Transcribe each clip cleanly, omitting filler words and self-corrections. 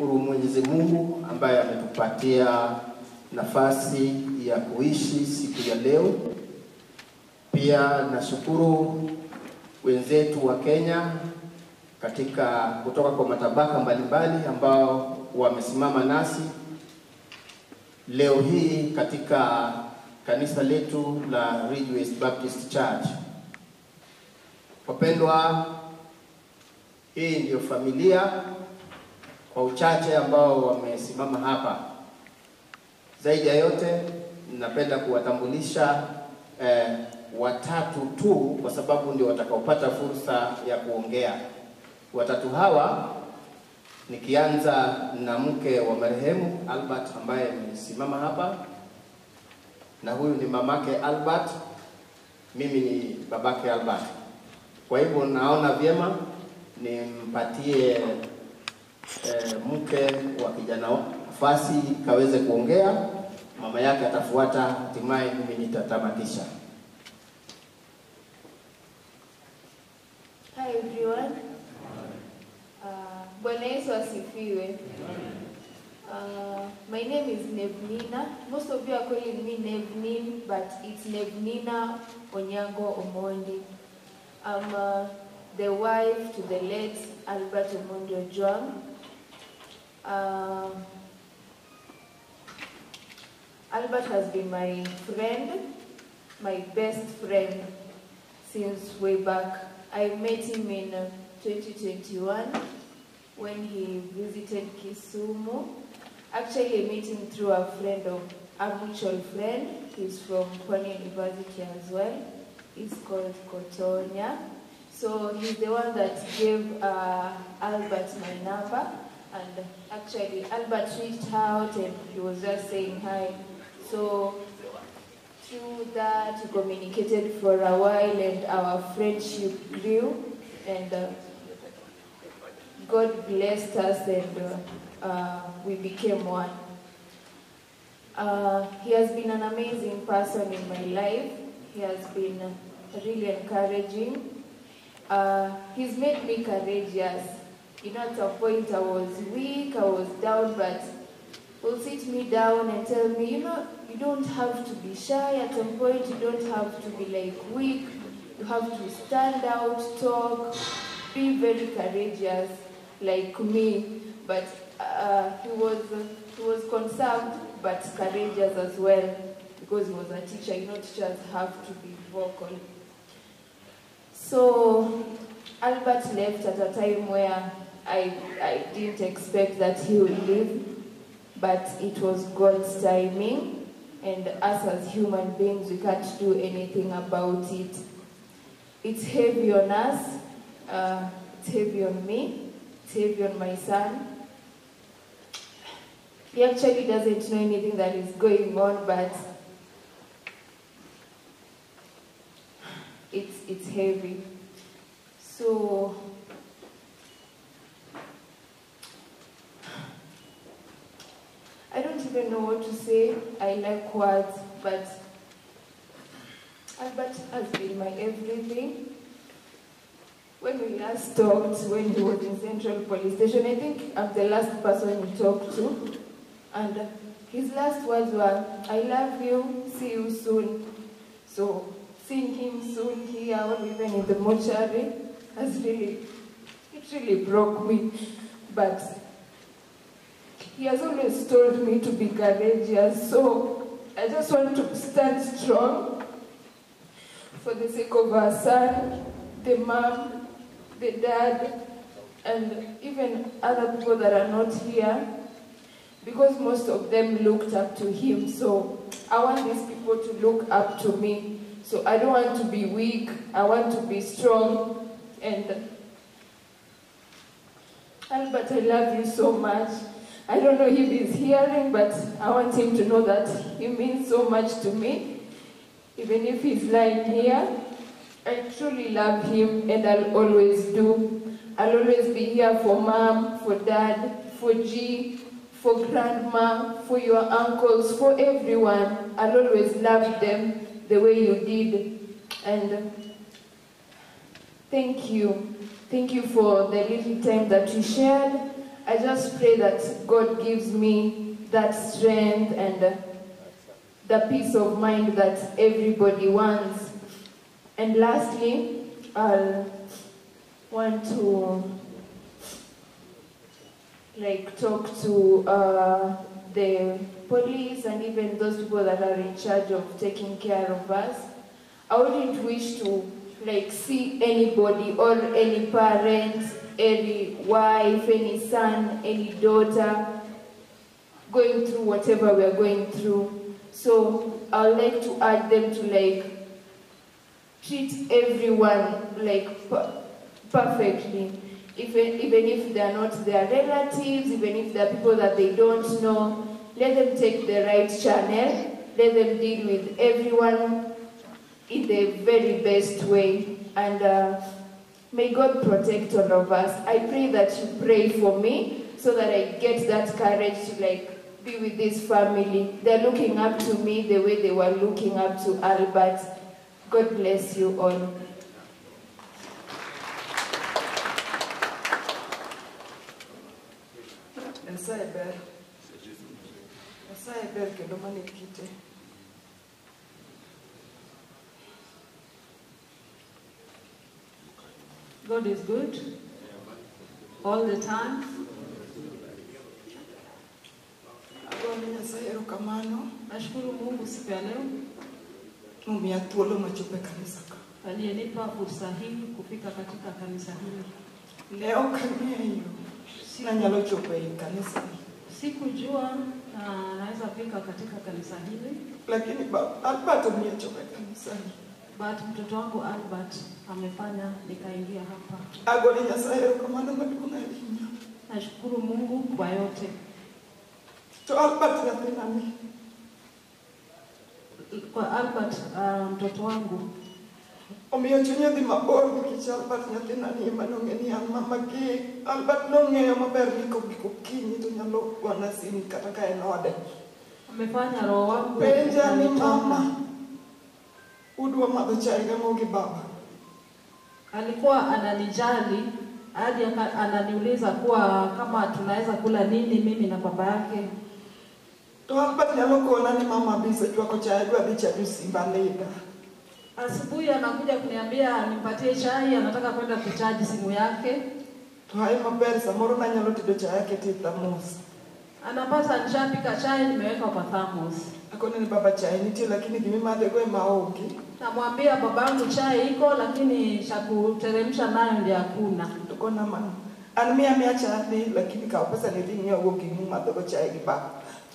Shukuru Mwenyezi Mungu ambaye ametupatia nafasi ya kuishi siku ya leo. Pia nashukuru wenzetu wa Kenya kutoka kwa matabaka mbalimbali ambao wamesimama nasi leo hii katika kanisa letu la Ridge West Baptist Church. Wapendwa, hii ndio familia kwa uchache ambao wamesimama hapa. Zaidi ya yote ninapenda kuwatambulisha watatu tu kwa sababu ndio watakaopata fursa ya kuongea. Watatu hawa nikianza na mke wa marehemu Albert ambaye amesimama hapa, na huyu ni mamake Albert, mimi ni babake Albert. Kwa hivyo naona vyema nimpatie mke wa kijana nafasi kaweze kuongea, mama yake atafuata, hatimaye mimi nitatamatisha. Hi everyone. Bwana Yesu asifiwe. My name is Nevnina. Most of you are calling me Nevnin, but it's Nevnina Onyango Omondi. I'm the wife to the late Albert Omondi Ojwang. Albert has been my friend, my best friend since way back. I met him in 2021 when he visited Kisumu. Actually, I met him through a mutual friend. He's from Pwani University as well. He's called Kotonya. So he's the one that gave Albert my number. And actually, Albert reached out and he was just saying hi. So through that, we communicated for a while and our friendship grew. And God blessed us and we became one. He has been an amazing person in my life. He has been really encouraging. He's made me courageous. You know, at a point I was weak, I was down, but he'll sit me down and tell me, you know, you don't have to be shy. At some point, you don't have to be like weak. You have to stand out, talk, be very courageous like me. But he was concerned but courageous as well because he was a teacher. You know, teachers have to be vocal. So Albert left at a time where I didn't expect that he would leave, but it was God's timing, and us as human beings, we can't do anything about it. It's heavy on us, it's heavy on me, it's heavy on my son. He actually doesn't know anything that is going on, but it's heavy. So I don't even know what to say. I like words, but Albert has been my everything. When we last talked, when he was in Central Police Station, I think I'm the last person he talked to. And his last words were, I love you, see you soon. So seeing him soon here, or even in the mortuary, it really broke me. But he has always told me to be courageous, so I just want to stand strong for the sake of our son, the mom, the dad, and even other people that are not here, because most of them looked up to him. So I want these people to look up to me. So I don't want to be weak, I want to be strong. And Albert, I love you so much. I don't know if he's hearing, but I want him to know that he means so much to me. Even if he's lying here, I truly love him, and I'll always do. I'll always be here for mom, for dad, for G, for grandma, for your uncles, for everyone. I'll always love them the way you did. And thank you. Thank you for the little time that you shared. I just pray that God gives me that strength and the peace of mind that everybody wants. And lastly, I'll want to talk to the police and even those people that are in charge of taking care of us. I wouldn't wish to see anybody or any parents, any wife, any son, any daughter going through whatever we're going through. So I would like to urge them to treat everyone perfectly. Even if they are not their relatives, even if they are people that they don't know, let them take the right channel, let them deal with everyone in the very best way. And may God protect all of us. I pray that you pray for me so that I get that courage to be with this family. They're looking up to me the way they were looking up to Albert. God bless you all. God is good all the time. Nashukuru Mungu siku ya leo aliyenipa fursa hii kufika katika kanisa hili. Sikujua naweza fika katika kanisa hili. Lakini Albert amenichoka kanisa hili. But mtoto wangu Albert amefanya nikaingia hapa. Nashukuru Mungu kwa yote. Kwa Albert mtoto wangu amefanya roho wangu alikuwa ananijali hadi ananiuliza kuwa kama tunaweza kula nini mimi na baba yake. Asubuhi anakuja kuniambia nipatie chai, anataka kwenda kuchaji simu yake. Anapata nishapika chai nimeweka kwa thermos. Namwambia babangu chai iko lakini cha kuteremsha nayo ndio hakuna.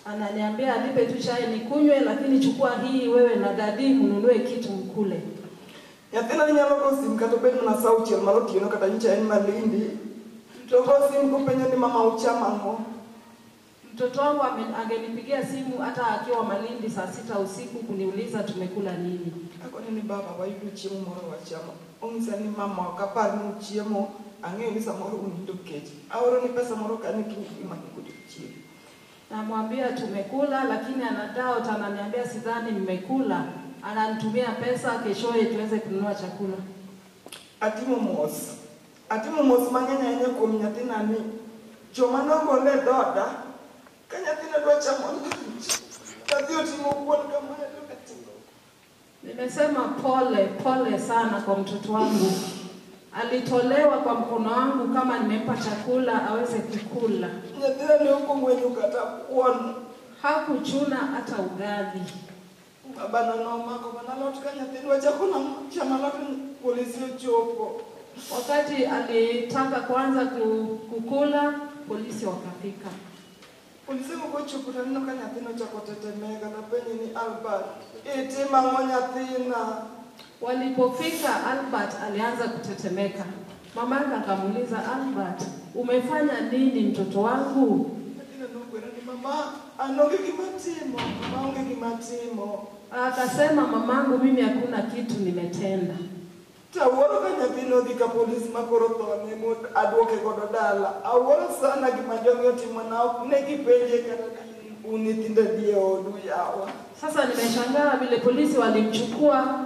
Ananiambia nipe tu chai nikunywe lakini chukua hii wewe na dadi mnunue kitu mkule. Mtoto wangu angenipigia simu hata akiwa Malindi saa 6 usiku kuniuliza tumekula nini. Namwambia tumekula lakini anadao ananiambia sidhani mmekula. Ananitumia pesa keshoe tuweze kununua chakula. Atimu mos mangenya yenye kumnyatina ni jomanongo le doda kanyatina dwa chamon. Tadio timu kuona kama nimesema pole sana kwa mtoto wangu. Alitolewa kwa mkono wangu kama nimempa chakula aweze kukula. Nyatina ni huko mwenye ukatakuona. Hakuchuna hata ugali. Baba na mama kwa nalot kanyatina chakula chama lote polisi chopo. Wakati alitaka kuanza kukula, polisi wakafika. Polisi mkochukura nino kanyatina chako tetemeka na penye ni Albert. Itima ngonyatina. Walipofika Albert alianza kutetemeka. Mama yake akamuuliza Albert, umefanya nini mtoto wangu? Mama anonge kimatimo. Akasema mamangu mimi hakuna kitu nimetenda. Taworo kanyathino dhika polisi makoroto ne mot adwoke gododala. Aworo sana gimajongo timo na negipenje kana unitinde die odu yawa. Sasa nimeshangaa vile polisi walimchukua,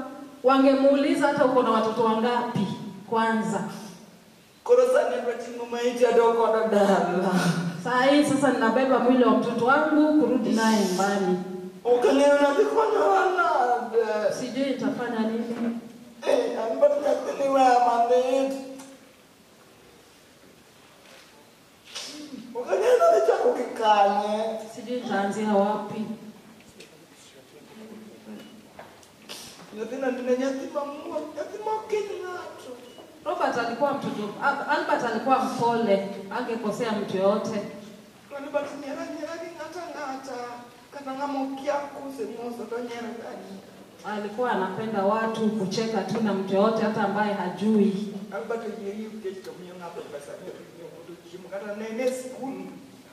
wangemuuliza hata uko na watoto wangapi kwanza. Koro sana ndio maiti adoko na dala. Saa hii sasa ninabeba mwili wa mtoto wangu kurudi naye nyumbani. Ukaleo na dikona wala. Sijui nitafanya nini. Ambapo nataniwa maneti. Ukaleo na chako kikanye. Sijui nitaanzia wapi. Yatina ndio yatima Mungu, yatima kinatu. Albert alikuwa mpole, angekosea mtu yote. Albert nyerani ngata. Kana ngamokia kusemoso tonyera gani. Alikuwa anapenda watu, kucheka tu na mtu yote hata ambaye hajui. Albert yeriyo kecho mionga pesa ndio mtu chimukata nene school.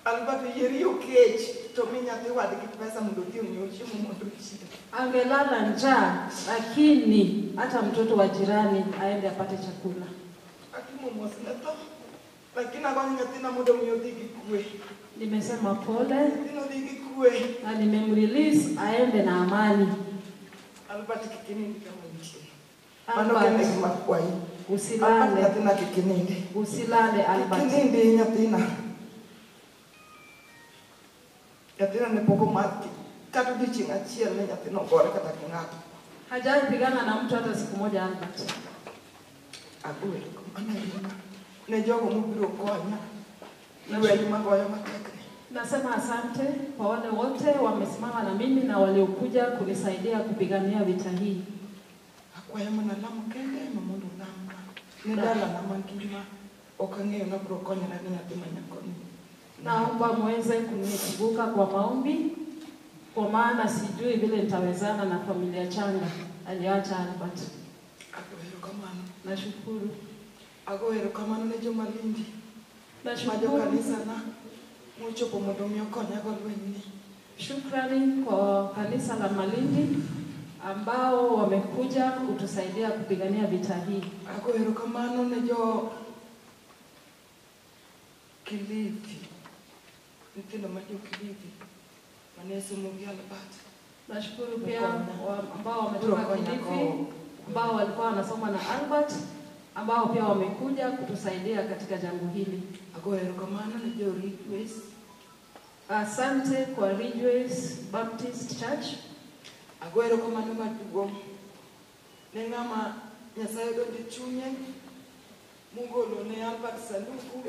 Albert yeriyo kecho tominya tewa dikipesa mndodio nyochimu mndochi. Angelala njaa, lakini hata mtoto wa jirani aende apate chakula. Akimu mosinato. Lakini akwani nyatina muda myodiki kwe. Nimesema pole, Nyatina diki kwe. na nimemrelease aende na amani. Albert kikinindi kama nchi. Manoke ni makwai. Usilale. Nyatina kikinindi. Usilale Albert. Kikinindi nyatina. Nyatina ni poko mati. Katu dichinga chia ni nyatina ngore kata kingatu. Hajapigana na mtu hata siku moja Albert. Abuwe kumana yunga. Nejogo mubiro konya. Iwe yuma goya matekne. Nasema asante kwa wale wote wamesimama na mimi na waliokuja kunisaidia kupigania vita hii. Akwaya mana lamu kende mamundu namba. Nedala na mankima. Okangeo na biro konya na nyatima nyakoni. Naomba muweze kunikumbuka kwa maombi, kwa maana sijui vile nitawezana na familia changa aliacha Albert. Agohero kamano. Nashukuru. Agohero kamano ne jomalindi. Majo Nashukuru. kanisa na mucho pomodomio konya kwa lwenyi. Shukrani kwa kanisa la Malindi ambao wamekuja kutusaidia kupigania vita hii. Agohero kamano ne jo Kilifi. Nitendo majo Kilifi. Manesu mungi Albert. Nashukuru pia ambao wametoka Kilifi, ambao walikuwa wanasoma na Albert, ambao pia wamekuja kutusaidia katika jambo hili. Agohero kamano ne jo Ridgeways. Asante kwa Ridgeways Baptist Church. Agohero kamano madugo. Nengama Nyasaye donde chunye. Mugolo ne Albert sanduku.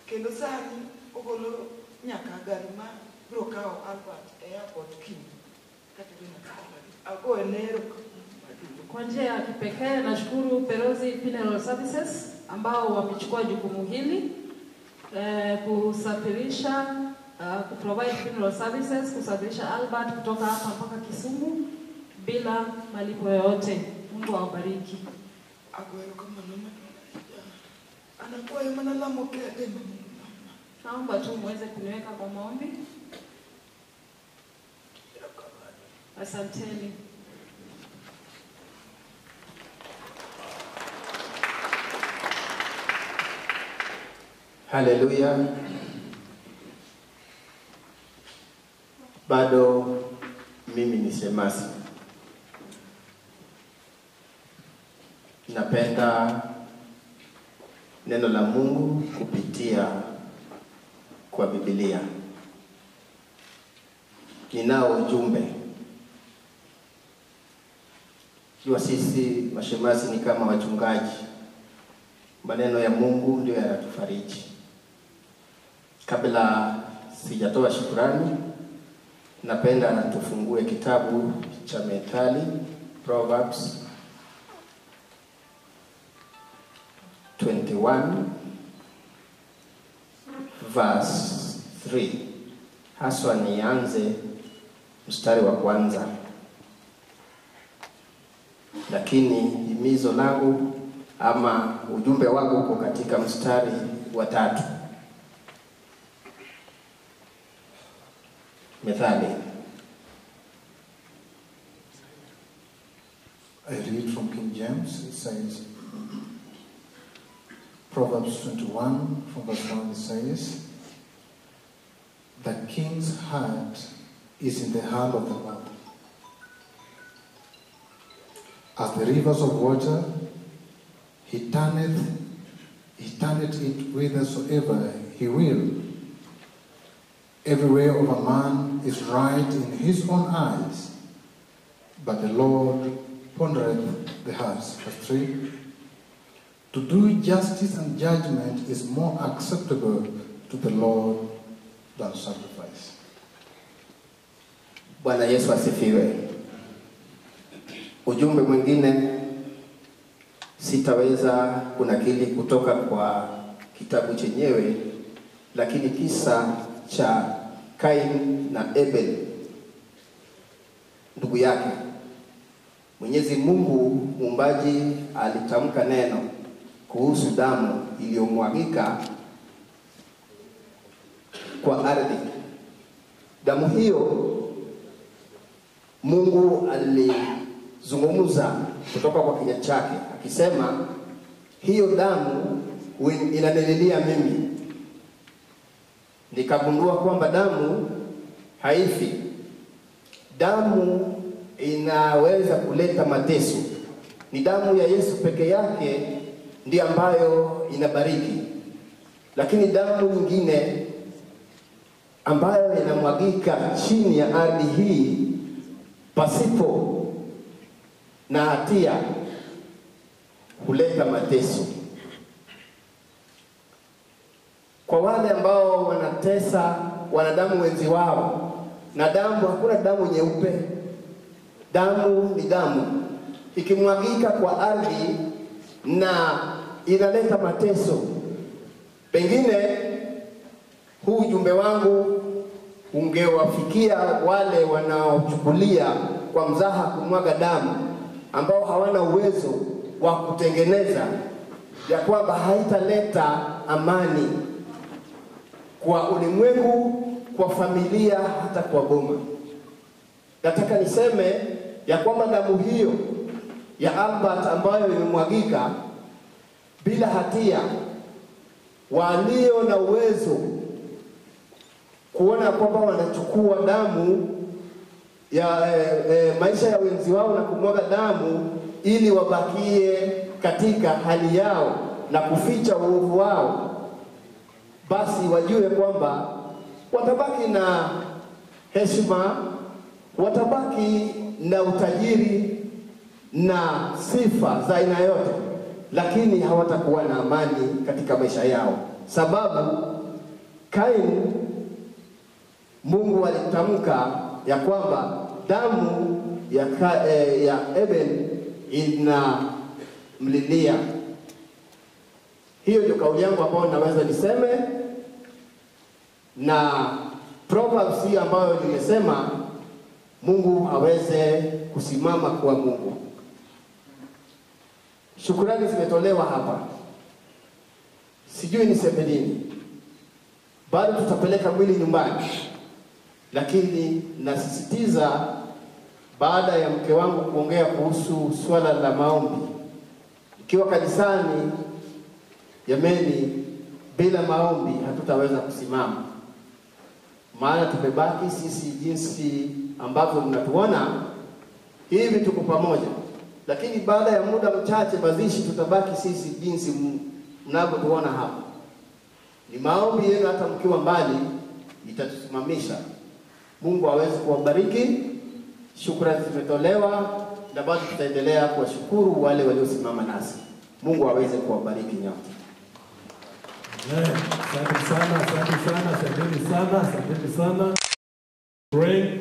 Kendo sani ogolo nyaka gari ma biro kao Albert airport king. Ago enero. Kwa njia ya kipekee nashukuru Perosi Funeral Services ambao wamechukua jukumu hili kusafirisha kuprovide funeral services, kusafirisha Albert kutoka hapa mpaka Kisumu bila malipo yoyote. Mungu awabariki. Agoero kama mama. Anakuwa yamana la mokede. Naomba tu muweze kuniweka kwa maombi. Asanteni. Haleluya. Bado mimi ni shemasi. Napenda neno la Mungu kupitia kwa Biblia. Ninao ujumbe. Jua sisi mashemasi ni kama wachungaji. Maneno ya Mungu ndio yanatufariji. Kabla sijatoa shukrani, napenda tufungue kitabu cha Methali, Proverbs 21 verse 3. Haswa nianze mstari wa kwanza. Lakini himizo langu ama ujumbe wangu uko katika mstari wa 3. Methali. I read from King James. It says, Proverbs 21 from verse 1 says, the king's heart is in the hand of the Lord. As the rivers of water, he turneth He turneth it whithersoever he will. Every way of a man is right in his own eyes, but the Lord pondereth the hearts. Verse 3. To do justice and judgment is more acceptable to the Lord than sacrifice. Bwana Yesu asifiwe. Ujumbe mwingine sitaweza kunakili kutoka kwa kitabu chenyewe, lakini kisa cha Kain na Abel ndugu yake. Mwenyezi Mungu muumbaji alitamka neno kuhusu damu iliyomwagika kwa ardhi. Damu hiyo Mungu alizungumza kutoka kwa kinywa chake akisema, hiyo damu inanililia mimi. Nikagundua kwamba damu haifi. Damu inaweza kuleta mateso. Ni damu ya Yesu peke yake ndiyo ambayo inabariki. Lakini damu nyingine ambayo inamwagika chini ya ardhi hii pasipo na hatia huleta mateso. Kwa wale ambao wanatesa wanadamu wenzi wao, na damu, hakuna damu nyeupe. Damu ni damu. Ikimwagika kwa ardhi na inaleta mateso. Pengine huu ujumbe wangu ungewafikia wale wanaochukulia kwa mzaha kumwaga damu, ambao hawana uwezo wa kutengeneza, ya kwamba haitaleta amani kwa ulimwengu, kwa familia, hata kwa boma. Nataka niseme ya kwamba damu hiyo ya Albert ambayo imemwagika bila hatia, walio na uwezo kuona kwamba wanachukua damu ya maisha ya wenzi wao na kumwaga damu ili wabakie katika hali yao na kuficha uovu wao, basi wajue kwamba watabaki na heshima, watabaki na utajiri na sifa za aina yote, lakini hawatakuwa na amani katika maisha yao. Sababu Kain, Mungu alitamka ya kwamba damu ya Abel inamlilia. Hiyo ndio kauli yangu ambayo naweza niseme, na Proverbs hii ambayo nimesema Mungu aweze kusimama kuwa Mungu. Shukrani zimetolewa hapa. Sijui niseme nini. Bado tutapeleka mwili nyumbani. Lakini nasisitiza, baada ya mke wangu kuongea kuhusu swala la maombi, ikiwa kanisani, jameni, bila maombi hatutaweza kusimama. Maana tumebaki sisi jinsi ambavyo mnatuona hivi, tuko pamoja. Lakini baada ya muda mchache mazishi, tutabaki sisi jinsi mnavyotuona hapa. Ni maombi yenu, hata mkiwa mbali, itatusimamisha. Mungu aweze kuwabariki. Shukrani zimetolewa, na bado tutaendelea kuwashukuru wale waliosimama nasi. Mungu aweze kuwabariki nyote. Asante sana, asante sana, asante sana, asante sana. Pray.